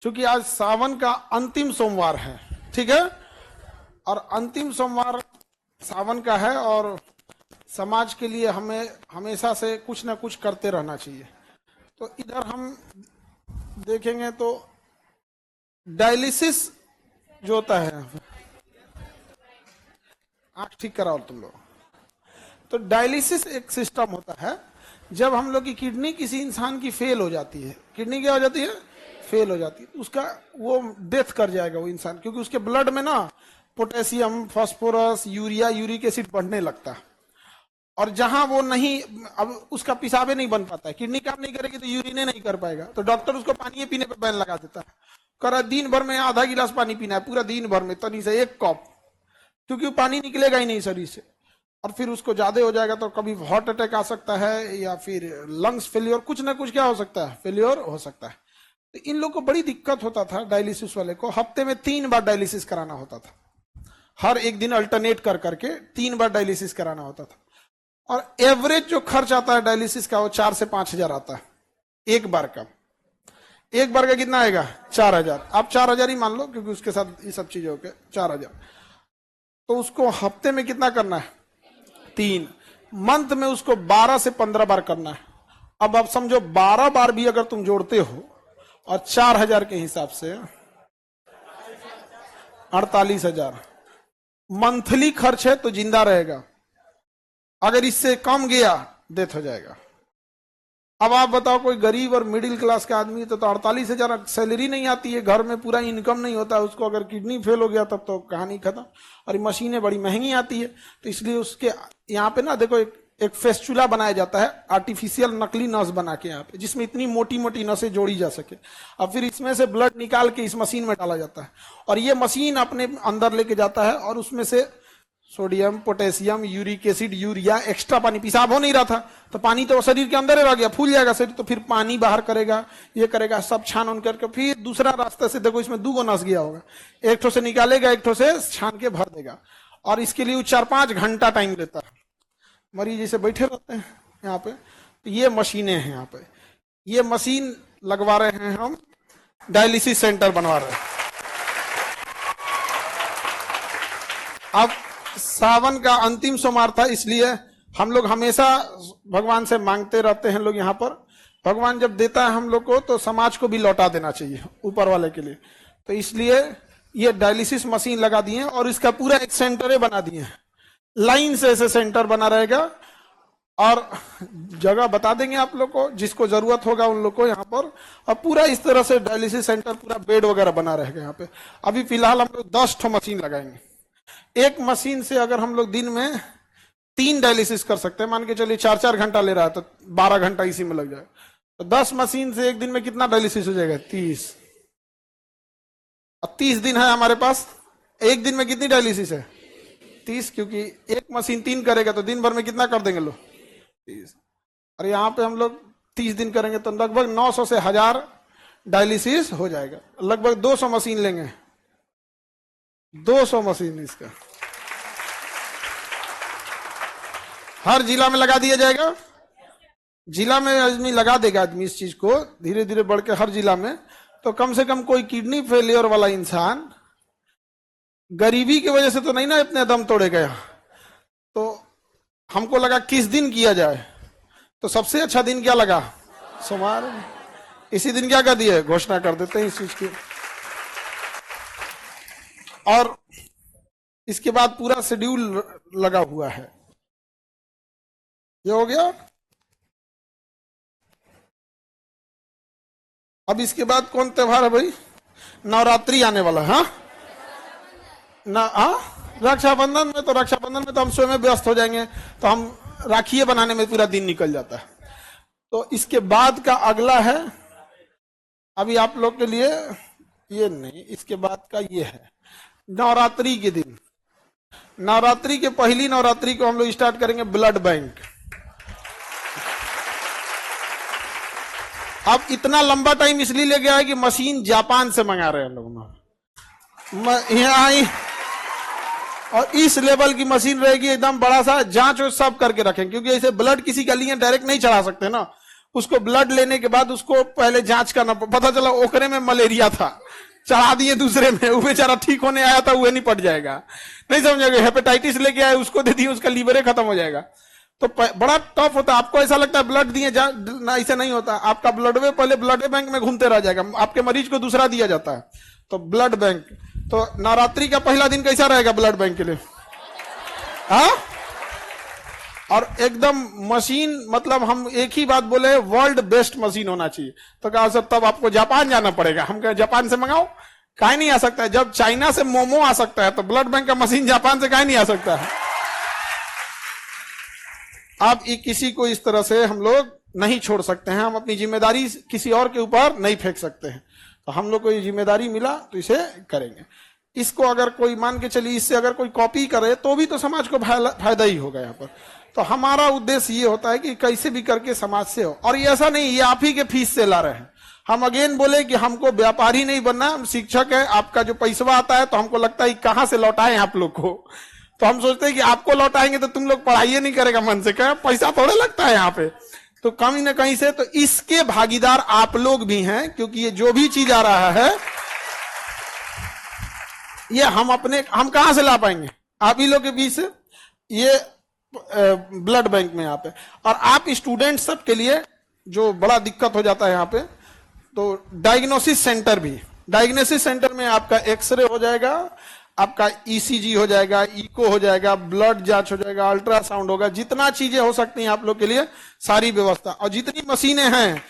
क्योंकि आज सावन का अंतिम सोमवार है, ठीक है, और अंतिम सोमवार सावन का है और समाज के लिए हमें हमेशा से कुछ ना कुछ करते रहना चाहिए। तो इधर हम देखेंगे तो डायलिसिस जो होता है, आंख ठीक कराओ तुम लोग। तो डायलिसिस एक सिस्टम होता है, जब हम लोग की किडनी किसी इंसान की फेल हो जाती है, किडनी क्या हो जाती है, फेल हो जाती है, उसका वो डेथ कर जाएगा वो इंसान, क्योंकि उसके ब्लड में ना potassium, phosphorus, urea, uric acid बढ़ने लगता है, और जहां वो नहीं, अब उसका पिसाबे नहीं बन पाता है, किडनी काम नहीं करेगी तो यूरिने नहीं कर पाएगा, तो डॉक्टर उसको पानी पीने पे बैन लगा देता है, करा दिन भर में आधा गिलास पानी पीना है, पूरा दिन भर में तनी से एक कप, क्योंकि वो पानी निकलेगा ही नहीं शरीर से, और फिर उसको ज्यादा हो जाएगा तो कभी हार्ट अटैक आ सकता है या फिर लंग्स फेलियर, कुछ ना कुछ क्या हो सकता है, फेलियर हो सकता है। तो इन लोग को बड़ी दिक्कत होता था, डायलिसिस वाले को हफ्ते में 3 बार डायलिसिस कराना होता था, हर एक दिन अल्टरनेट कर करके 3 बार डायलिसिस कराना होता था, और एवरेज जो खर्च आता है डायलिसिस का वो 4 से 5 हजार आता है एक बार का। एक बार का कितना आएगा, 4,000, आप 4,000 ही मान लो, क्योंकि उसके साथ ये सब चीजें होके 4,000। तो उसको हफ्ते में कितना करना है, 3, मंथ में उसको 12 से 15 बार करना है। अब आप समझो 12 बार भी अगर तुम जोड़ते हो और 4,000 के हिसाब से 48,000 मंथली खर्च है, तो जिंदा रहेगा। अगर इससे कम गया डेथ हो जाएगा। अब आप बताओ कोई गरीब और मिडिल क्लास का आदमी है तो 48,000 सैलरी नहीं आती है, घर में पूरा इनकम नहीं होता है उसको, अगर किडनी फेल हो गया तब तो कहानी खत्म। और मशीनें बड़ी महंगी आती है, तो इसलिए उसके यहाँ पे ना देखो एक फेस्चुला बनाया जाता है, आर्टिफिशियल नकली नस बना के यहाँ पे, जिसमें इतनी मोटी मोटी नसें जोड़ी जा सके, और फिर इसमें से ब्लड निकाल के इस मशीन में डाला जाता है, और ये मशीन अपने अंदर लेके जाता है, और उसमें से sodium, potassium, uric acid, urea, extra पानी, पेशाब हो नहीं रहा था तो पानी तो शरीर के अंदर ही रह गया, फूल जाएगा शरीर, तो फिर पानी बाहर करेगा, ये करेगा, सब छान उन करके फिर दूसरा रास्ते से, देखो इसमें 2 नस गया होगा, एक ठो से निकालेगा, एक ठो से छान के भर देगा, और इसके लिए 4-5 घंटा टाइम लेता है। मरीज जैसे बैठे रहते हैं यहाँ पे, तो ये मशीनें हैं यहाँ पे, ये मशीन लगवा रहे हैं हम, डायलिसिस सेंटर बनवा रहे हैं। अब सावन का अंतिम सोमवार था, इसलिए हम लोग हमेशा भगवान से मांगते रहते हैं लोग यहाँ पर, भगवान जब देता है हम लोग को तो समाज को भी लौटा देना चाहिए ऊपर वाले के लिए, तो इसलिए ये डायलिसिस मशीन लगा दिए हैं, और इसका पूरा एक सेंटर बना दिए हैं, लाइन से ऐसे सेंटर बना रहेगा, और जगह बता देंगे आप लोग को, जिसको जरूरत होगा उन लोग को यहाँ पर, और पूरा इस तरह से डायलिसिस सेंटर, पूरा बेड वगैरह बना रहेगा यहाँ पे। अभी फिलहाल हम लोग 10 ठो मशीन लगाएंगे। एक मशीन से अगर हम लोग दिन में 3 डायलिसिस कर सकते हैं, मान के चलिए 4-4 घंटा ले रहा है तो 12 घंटा इसी में लग जाए, तो 10 मशीन से एक दिन में कितना डायलिसिस हो जाएगा, 30। अब 30 दिन है हमारे पास, एक दिन में कितनी डायलिसिस है, 30, क्योंकि एक मशीन 3 करेगा तो दिन भर में कितना कर देंगे लोग, 30। और यहाँ पे हम लोग 30 दिन करेंगे तो लगभग 900 से 1000 डायलिसिस हो जाएगा, लगभग 200 मशीन लेंगे, 200 मशीन इसका हर जिला में लगा दिया जाएगा। जिला में आदमी लगा देगा, आदमी इस चीज को धीरे धीरे बढ़ के हर जिला में, तो कम से कम कोई किडनी फेलियर वाला इंसान गरीबी की वजह से तो नहीं ना इतने दम तोड़ेगा। तो हमको लगा किस दिन किया जाए, तो सबसे अच्छा दिन क्या लगा, सोमवार। इसी दिन क्या कर दिए, घोषणा कर देते हैं इस चीज की, और इसके बाद पूरा शेड्यूल लगा हुआ है। ये हो गया। अब इसके बाद कौन त्योहार है भाई, नवरात्रि आने वाला है। हाँ ना, हाँ रक्षाबंधन में, तो रक्षाबंधन में तो हम स्वयं व्यस्त हो जाएंगे, तो हम राखियां बनाने में पूरा दिन निकल जाता है। तो इसके बाद का अगला है, अभी आप लोग के लिए ये नहीं, इसके बाद का ये है नवरात्रि के दिन। नवरात्रि के पहली नवरात्रि को हम लोग स्टार्ट करेंगे ब्लड बैंक। अब इतना लंबा टाइम इसलिए ले गया है कि मशीन जापान से मंगा रहे हैं लोग यहाँ, और इस लेवल की मशीन रहेगी, एकदम बड़ा सा जांच और सब करके रखें, क्योंकि ऐसे ब्लड किसी का लिए डायरेक्ट नहीं चढ़ा सकते ना, उसको ब्लड लेने के बाद उसको पहले जांच करना, पता चला ओकरे में मलेरिया था, चढ़ा दिए दूसरे में, वो बेचारा ठीक होने आया था, वो निपट जाएगा। नहीं समझोगे, हेपेटाइटिस लेके आए, उसको दे दिए, उसका लीवर खत्म हो जाएगा। तो बड़ा टफ होता है। आपको ऐसा लगता है ब्लड दिए ना, ऐसे नहीं होता। आपका ब्लड वे पहले ब्लड बैंक में घूमते रह जाएगा, आपके मरीज को दूसरा दिया जाता है। तो ब्लड बैंक, तो नवरात्रि का पहला दिन कैसा रहेगा ब्लड बैंक के लिए? हाँ, और एकदम मशीन, मतलब हम एक ही बात बोले, वर्ल्ड बेस्ट मशीन होना चाहिए। तो कहा सर तब आपको जापान जाना पड़ेगा। हम कहे जापान से मंगाओ, काहे नहीं आ सकता है? जब चाइना से मोमो आ सकता है तो ब्लड बैंक का मशीन जापान से काहे नहीं आ सकता है? अब किसी को इस तरह से हम लोग नहीं छोड़ सकते हैं, हम अपनी जिम्मेदारी किसी और के ऊपर नहीं फेंक सकते हैं। तो हम लोग को ये जिम्मेदारी मिला तो इसे करेंगे। इसको अगर कोई मान के चलिए, इससे अगर कोई कॉपी करे तो भी तो समाज को फायदा ही होगा यहाँ पर। तो हमारा उद्देश्य ये होता है कि कैसे भी करके समाज से हो। और ये ऐसा नहीं ये आप ही के फीस से ला रहे हैं। हम अगेन बोले कि हमको व्यापारी नहीं बनना, हम शिक्षक है। आपका जो पैसा आता है तो हमको लगता है कहां से लौटाएं आप लोग को। तो हम सोचते हैं कि आपको लौटाएंगे तो तुम लोग पढ़ाई नहीं करेगा मन से, क्या पैसा थोड़े लगता है यहाँ पे, तो कहीं ना कहीं से। तो इसके भागीदार आप लोग भी हैं, क्योंकि ये जो भी चीज आ रहा है ये हम कहां से ला पाएंगे? आप ही लोग के बीच से। ये ब्लड बैंक में यहाँ पे, और आप स्टूडेंट सब के लिए जो बड़ा दिक्कत हो जाता है यहाँ पे, तो डायग्नोसिस सेंटर भी, डायग्नोसिस सेंटर में आपका एक्सरे हो जाएगा, आपका ईसीजी हो जाएगा, इको हो जाएगा, ब्लड जांच हो जाएगा, अल्ट्रासाउंड होगा, जितना चीजें हो सकती हैं आप लोग के लिए सारी व्यवस्था। और जितनी मशीनें हैं,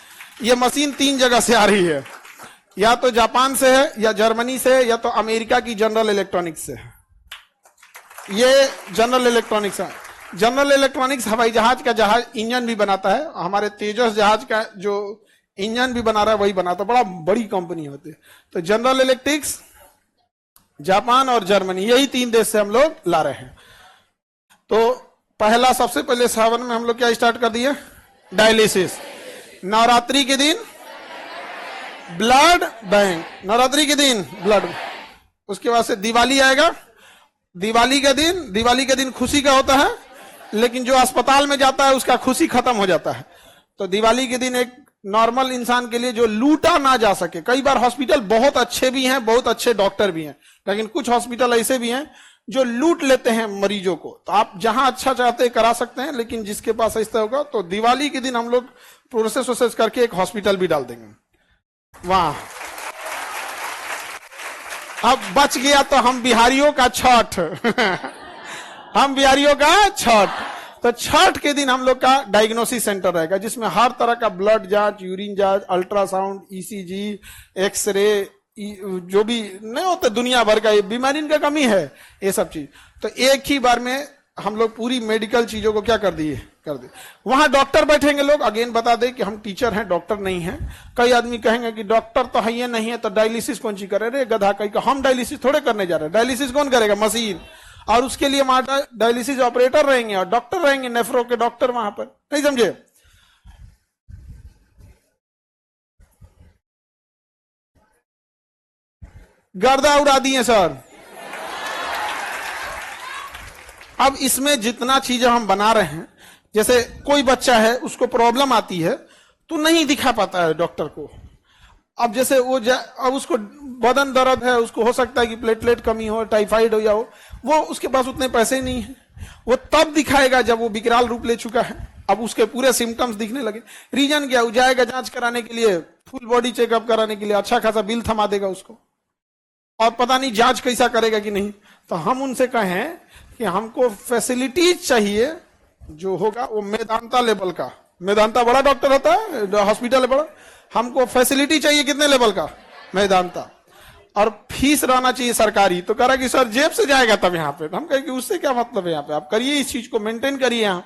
ये मशीन 3 जगह से आ रही है, या तो जापान से है, या जर्मनी से है, या तो अमेरिका की जनरल इलेक्ट्रॉनिक्स से है। ये जनरल इलेक्ट्रॉनिक्स है। जनरल इलेक्ट्रॉनिक्स हवाई जहाज का इंजन भी बनाता है। हमारे तेजस जहाज का जो इंजन भी बना रहा है वही बनाता है, बड़ा बड़ी कंपनी होती है। तो जनरल इलेक्ट्रिक्स, जापान और जर्मनी, यही 3 देश से हम लोग ला रहे हैं। तो पहला, सबसे पहले सावन में हम लोग क्या स्टार्ट कर दिए? डायलिसिस। नवरात्रि के दिन ब्लड बैंक, नवरात्रि के दिन ब्लड। उसके बाद से दिवाली आएगा। दिवाली के दिन खुशी का होता है, लेकिन जो अस्पताल में जाता है उसका खुशी खत्म हो जाता है। तो दिवाली के दिन एक नॉर्मल इंसान के लिए जो लूटा ना जा सके, कई बार हॉस्पिटल बहुत अच्छे भी हैं, बहुत अच्छे डॉक्टर भी हैं, लेकिन कुछ हॉस्पिटल ऐसे भी हैं जो लूट लेते हैं मरीजों को। तो आप जहां अच्छा चाहते हैं करा सकते हैं, लेकिन जिसके पास ऐसा होगा, तो दिवाली के दिन हम लोग प्रोसेस करके एक हॉस्पिटल भी डाल देंगे वहां। अब बच गया तो हम बिहारियों का छठ हम बिहारियों का छठ। तो छठ के दिन हम लोग का डायग्नोसिस सेंटर रहेगा, जिसमें हर तरह का ब्लड जांच, यूरिन जांच, अल्ट्रासाउंड, ईसीजी, एक्सरे, जो भी नहीं होता दुनिया भर का, ये बीमारी का कमी है, ये सब चीज। तो एक ही बार में हम लोग पूरी मेडिकल चीजों को क्या कर दिए। वहां डॉक्टर बैठेंगे लोग। अगेन बता दें कि हम टीचर हैं, डॉक्टर नहीं हैं। कई आदमी कहेंगे कि डॉक्टर तो है ये नहीं है तो डायलिसिस कौन सी करे? रे गधा कहीं का, हम डायलिसिस थोड़े करने जा रहे हैं। डायलिसिस कौन करेगा? मशीन। और उसके लिए वहां डायलिसिस ऑपरेटर रहेंगे और डॉक्टर रहेंगे, नेफ्रो के डॉक्टर वहां पर। नहीं समझे? गर्दा उड़ा दिए सर। अब इसमें जितना चीजें हम बना रहे हैं, जैसे कोई बच्चा है उसको प्रॉब्लम आती है तो नहीं दिखा पाता है डॉक्टर को। अब जैसे अब उसको बदन दर्द है, उसको हो सकता है कि प्लेटलेट कमी हो, टाइफाइड हो या हो, वो उसके पास उतने पैसे नहीं है। वो तब दिखाएगा जब वो विकराल रूप ले चुका है, अब उसके पूरे सिम्टम्स दिखने लगे। रीजन क्या? वो जाएगा जांच कराने के लिए, फुल बॉडी चेकअप कराने के लिए, अच्छा खासा बिल थमा देगा उसको, और पता नहीं जांच कैसा करेगा कि नहीं। तो हम उनसे कहें कि हमको फैसिलिटीज चाहिए, जो होगा वो मेदांता लेवल का। मेदांता बड़ा डॉक्टर होता है, हॉस्पिटल है बड़ा। हमको फैसिलिटी चाहिए कितने लेवल का? मेदांता। और फीस रहना चाहिए सरकारी। तो कह रहा कि सर जेब से जाएगा तब यहाँ पे। तो हम कहे कि उससे क्या मतलब है, यहाँ पे आप करिए, इस चीज को मेंटेन करिए यहाँ।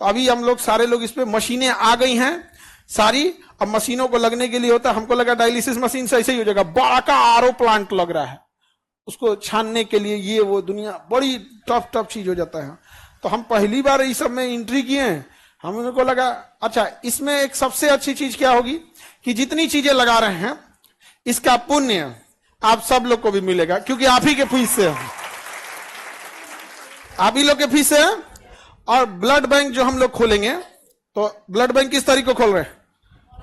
तो अभी हम लोग सारे लोग इस पे, मशीनें आ गई हैं सारी। अब मशीनों को लगने के लिए होता है, हमको लगा डायलिसिस मशीन से ऐसे ही हो जाएगा, बड़ा का आरओ प्लांट लग रहा है उसको छानने के लिए, ये वो दुनिया बड़ी टफ चीज हो जाता है। तो हम पहली बार इस सब में एंट्री किए हैं। हमको लगा अच्छा, इसमें एक सबसे अच्छी चीज क्या होगी कि जितनी चीजें लगा रहे हैं इसका पुण्य आप सब लोग को भी मिलेगा, क्योंकि आप ही के फीस से है, आप ही लोग के फीस से है। और ब्लड बैंक जो हम लोग खोलेंगे, तो ब्लड बैंक किस तारीख को खोल रहे हैं?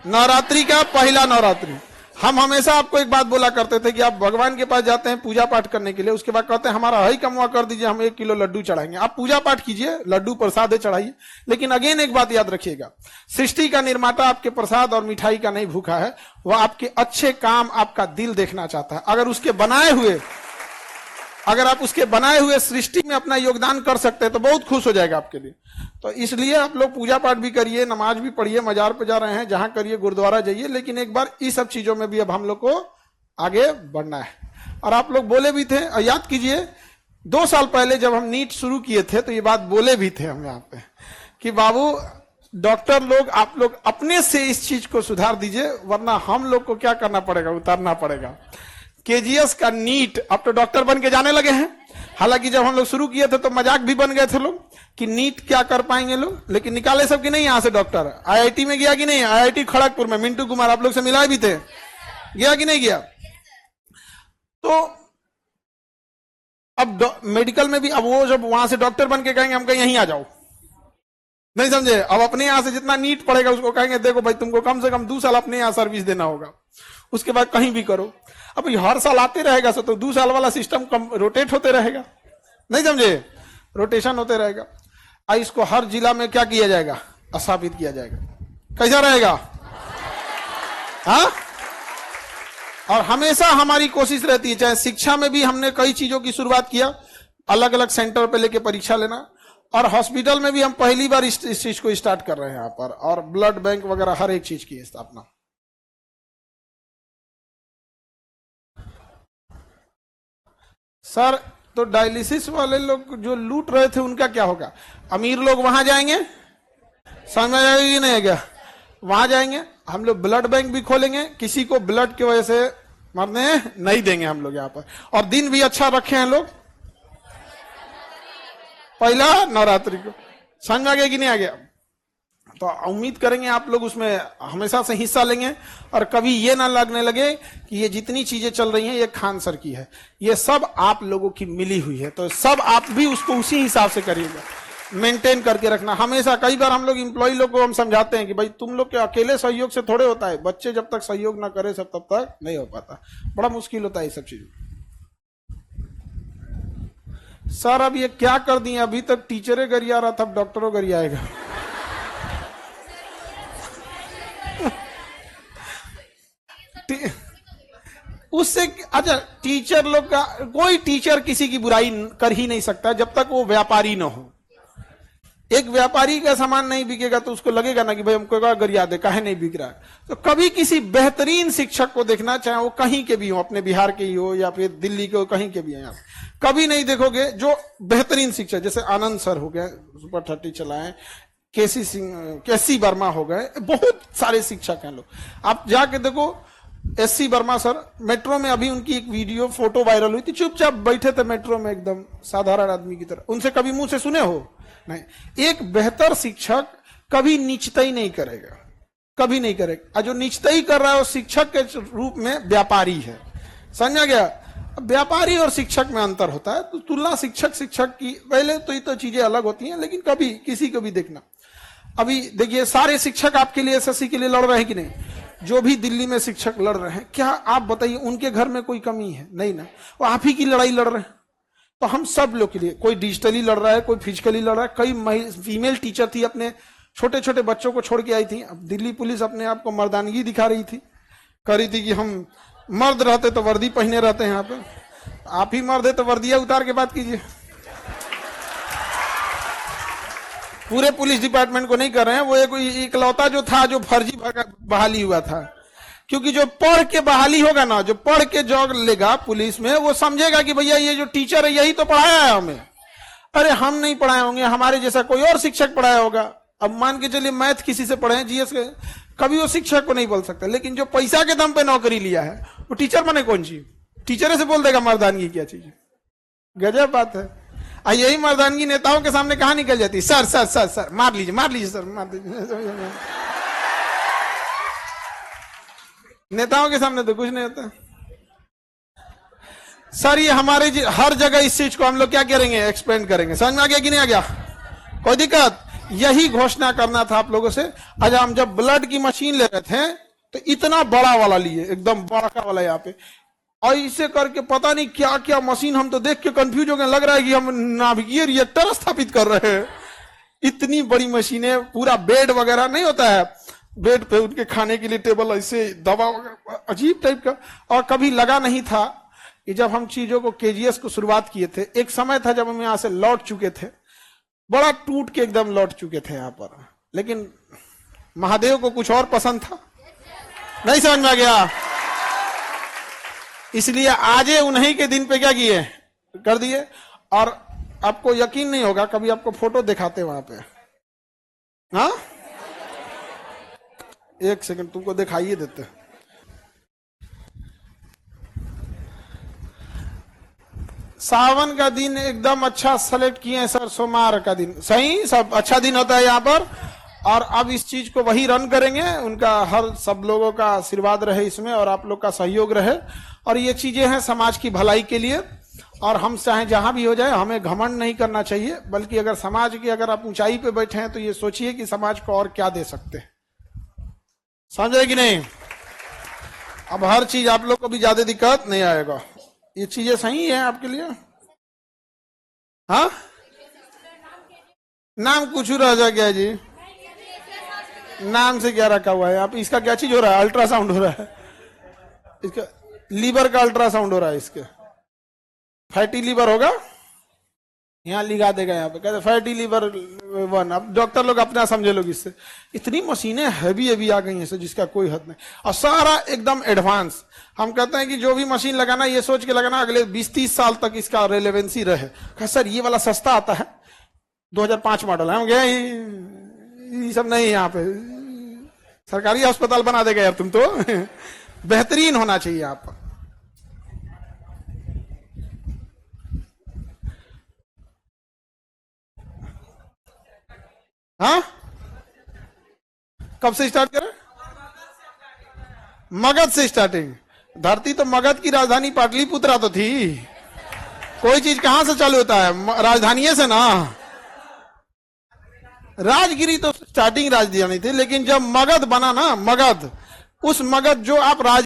नवरात्रि का पहला नवरात्रि। हम हमेशा आपको एक बात बोला करते थे कि आप भगवान के पास जाते हैं पूजा पाठ करने के लिए, उसके बाद कहते हैं हमारा हई कमवा कर दीजिए, हम 1 किलो लड्डू चढ़ाएंगे। आप पूजा पाठ कीजिए, लड्डू प्रसाद चढ़ाइए, लेकिन अगेन एक बात याद रखिएगा, सृष्टि का निर्माता आपके प्रसाद और मिठाई का नहीं भूखा है, वह आपके अच्छे काम, आपका दिल देखना चाहता है। अगर आप उसके बनाए हुए सृष्टि में अपना योगदान कर सकते हैं तो बहुत खुश हो जाएगा आपके लिए। तो इसलिए आप लोग पूजा पाठ भी करिए, नमाज भी पढ़िए, मजार पे जा रहे हैं जहां करिए, गुरुद्वारा जाइए, लेकिन एक बार इस सब चीजों में भी अब हम लोग को आगे बढ़ना है। और आप लोग बोले भी थे, और याद कीजिए 2 साल पहले जब हम नीट शुरू किए थे तो ये बात बोले भी थे हम यहाँ पे कि बाबू डॉक्टर लोग, आप लोग अपने से इस चीज को सुधार दीजिए, वरना हम लोग को क्या करना पड़ेगा, उतारना पड़ेगा। केजीएस का नीट, अब तो डॉक्टर बन के जाने लगे हैं। हालांकि जब हम लोग शुरू किए थे तो मजाक भी बन गए थे लोग कि नीट क्या कर पाएंगे लोग, लेकिन निकाले सब की नहीं यहां से डॉक्टर। आईआईटी में गया कि नहीं, आईआईटी खड़गपुर में मिंटू कुमार आप लोग से मिलाए भी थे, गया कि नहीं गया। तो अब मेडिकल में भी अब वो जब वहां से डॉक्टर बन के कहेंगे हम कहीं यहीं आ जाओ, नहीं समझे, अब अपने यहां से जितना नीट पड़ेगा उसको कहेंगे देखो भाई तुमको कम से कम 2 साल अपने यहां सर्विस देना होगा, उसके बाद कहीं भी करो। अब हर साल आते रहेगा तो 2 साल वाला सिस्टम रोटेट होते रहेगा, नहीं समझे, रोटेशन होते रहेगा। इसको हर जिला में क्या किया जाएगा, स्थापित किया जाएगा। कैसा रहेगा, हाँ। और हमेशा हमारी कोशिश रहती है, चाहे शिक्षा में भी हमने कई चीजों की शुरुआत किया, अलग अलग सेंटर पे लेके परीक्षा लेना, और हॉस्पिटल में भी हम पहली बार इस चीज को स्टार्ट कर रहे हैं यहाँ पर, और ब्लड बैंक वगैरह हर एक चीज की स्थापना। सर तो डायलिसिस वाले लोग जो लूट रहे थे उनका क्या होगा, अमीर लोग वहां जाएंगे, समझ में आएगा कि नहीं आएगा, वहां जाएंगे, हम लोग ब्लड बैंक भी खोलेंगे, किसी को ब्लड की वजह से मरने नहीं देंगे हम लोग यहाँ पर, और दिन भी अच्छा रखे हैं लोग, पहला नवरात्रि को। समझ में आ गया कि नहीं आ गया। तो उम्मीद करेंगे आप लोग उसमें हमेशा से हिस्सा लेंगे, और कभी ये ना लगने लगे कि ये जितनी चीजें चल रही हैं ये खान सर की है, ये सब आप लोगों की मिली हुई है। तो सब आप भी उसको उसी हिसाब से करिएगा, मेंटेन करके रखना हमेशा। कई बार हम लोग एम्प्लॉय लोग को हम समझाते हैं कि भाई तुम लोग के अकेले सहयोग से थोड़े होता है, बच्चे जब तक सहयोग ना करे सब तब तक नहीं हो पाता, बड़ा मुश्किल होता है ये सब चीज। सर अब ये क्या कर दिए, अभी तक टीचरे गरिया रहा था, अब डॉक्टरों गरियाएगा। उससे अच्छा, टीचर लोग का, कोई टीचर किसी की बुराई कर ही नहीं सकता जब तक वो व्यापारी ना हो। एक व्यापारी का सामान नहीं बिकेगा तो उसको लगेगा ना कि भाई हमको गरिया दे, काहे नहीं बिक रहा है। तो कभी किसी बेहतरीन शिक्षक को देखना, चाहे वो कहीं के भी हो, अपने बिहार के ही हो या फिर दिल्ली के हो, कहीं के भी हो, कभी नहीं देखोगे जो बेहतरीन शिक्षक, जैसे आनंद सर हो गए, सुपर 30 चलाए, केसी वर्मा हो गए, बहुत सारे शिक्षक हैं लोग। आप जाके देखो, एससी वर्मा सर, मेट्रो में अभी उनकी एक वीडियो फोटो वायरल हुई थी, चुपचाप बैठे थे मेट्रो में एकदम साधारण आदमी की तरह। उनसे कभी मुंह से सुने हो? नहीं। एक बेहतर शिक्षक कभी नीचताई नहीं करेगा, कभी नहीं करेगा। जो नीचताई कर रहा है वो शिक्षक के रूप में व्यापारी है, समझा गया। व्यापारी और शिक्षक में अंतर होता है, तो तुलना शिक्षक की पहले तो ये तो चीजें अलग होती हैं, लेकिन कभी किसी को भी देखना। अभी देखिए सारे शिक्षक आपके लिए एसएससी के लिए लड़ रहे हैं कि नहीं? जो भी दिल्ली में शिक्षक लड़ रहे हैं, क्या आप बताइए उनके घर में कोई कमी है? नहीं ना, वो आप ही की लड़ाई लड़ रहे हैं। तो हम सब लोग के लिए, कोई डिजिटली लड़ रहा है, कोई फिजिकली लड़ रहा है। कई फीमेल टीचर थी, अपने छोटे छोटे बच्चों को छोड़ के आई थी। अब दिल्ली पुलिस अपने आप को मर्दानगी दिखा रही थी, कह रही थी कि हम मर्द रहते तो वर्दी पहने रहते हैं। यहाँ पे आप ही मर्द है तो वर्दिया उतार के बात कीजिए। पूरे पुलिस डिपार्टमेंट को नहीं कर रहे हैं, वो एक इकलौता जो था जो फर्जी बहाली हुआ था। क्योंकि जो पढ़ के बहाली होगा ना, जो पढ़ के जॉब लेगा पुलिस में, वो समझेगा कि भैया ये जो टीचर है यही तो पढ़ाया है हमें। अरे हम नहीं पढ़ाए होंगे, हमारे जैसा कोई और शिक्षक पढ़ाया होगा। अब मान के चलिए मैथ किसी से पढ़े, जीएस के, कभी वो शिक्षक को नहीं बोल सकता। लेकिन जो पैसा के दम पे नौकरी लिया है वो टीचर बने कौन चीज? टीचर से बोल देगा मर्दानगी क्या चीज। गजब बात है। यही मर्दानगी नेताओं के सामने कहाँ निकल जाती? सर सर सर सर मार लीजिए सर, मार लीजिए। नेताओं के सामने तो कुछ नहीं होता। सर ये हमारे हर जगह इस चीज को हम लोग क्या करेंगे, एक्सपेंड करेंगे। समझ में आ गया कि नहीं आ गया? कोई दिक्कत? यही घोषणा करना था आप लोगों से। आज हम जब ब्लड की मशीन ले रहे थे तो इतना बड़ा वाला लिए, एकदम बड़ा वाला यहाँ पे, और इसे करके पता नहीं क्या क्या मशीन, हम तो देख के कंफ्यूज हो गए, लग रहा है कि हम नाभिकीय रिएक्टर स्थापित कर रहे हैं। इतनी बड़ी मशीनें, पूरा बेड वगैरह नहीं होता है, बेड पे उनके खाने के लिए टेबल, ऐसे दवा वगैरह, अजीब टाइप का। और कभी लगा नहीं था कि जब हम चीजों को केजीएस को शुरुआत किए थे, एक समय था जब हम यहां से लौट चुके थे, बड़ा टूट के एकदम लौट चुके थे यहां पर, लेकिन महादेव को कुछ और पसंद था, नहीं समझ में आ गया, इसलिए आज उन्हीं के दिन पे क्या किए, कर दिए। और आपको यकीन नहीं होगा, कभी आपको फोटो दिखाते वहां पे, हाँ एक सेकंड तुमको दिखाइए देते। सावन का दिन एकदम अच्छा सेलेक्ट किए हैं सर, सोमवार का दिन सही, सब अच्छा दिन होता है यहाँ पर। और अब इस चीज को वही रन करेंगे, उनका हर सब लोगों का आशीर्वाद रहे इसमें, और आप लोग का सहयोग रहे। और ये चीजें हैं समाज की भलाई के लिए, और हम चाहे जहां भी हो जाए, हमें घमंड नहीं करना चाहिए, बल्कि अगर समाज की, अगर आप ऊंचाई पे बैठे हैं तो ये सोचिए कि समाज को और क्या दे सकते हैं, समझ रहे कि नहीं। अब हर चीज आप लोग को भी ज्यादा दिक्कत नहीं आएगा, ये चीजें सही है आपके लिए। हाँ, नाम कुछ रह जा गया जी, नाम से क्या रखा हुआ है। आप इसका क्या चीज हो रहा है, अल्ट्रासाउंड हो रहा है, इसका लीवर का अल्ट्रासाउंड हो रहा है, इसके फैटी लीवर होगा, यहाँ लिखा देगा, यहाँ पे कहते फैटी लीवर 1। अब डॉक्टर लोग अपना समझे लोग इससे, इतनी मशीनें हैवी आ गई हैं सर, जिसका कोई हद नहीं, और सारा एकदम एडवांस। हम कहते हैं कि जो भी मशीन लगाना, ये सोच के लगाना अगले 20-30 साल तक इसका रेलेवेंसी रहे। कहा सर ये वाला सस्ता आता है, 2005 मॉडल है, हम गए ये सब नहीं, यहाँ पे सरकारी अस्पताल बना देगा यार तुम तो बेहतरीन होना चाहिए आप पर। हाँ, कब से स्टार्ट करें, मगध से स्टार्टिंग। धरती तो मगध की राजधानी पाटलिपुत्रा तो थी, कोई चीज कहां से चालू होता है, राजधानी से ना। राजगिरी तो स्टार्टिंग राजधानी थी, लेकिन जब मगध बना ना, मगध, उस मगध जो आप राज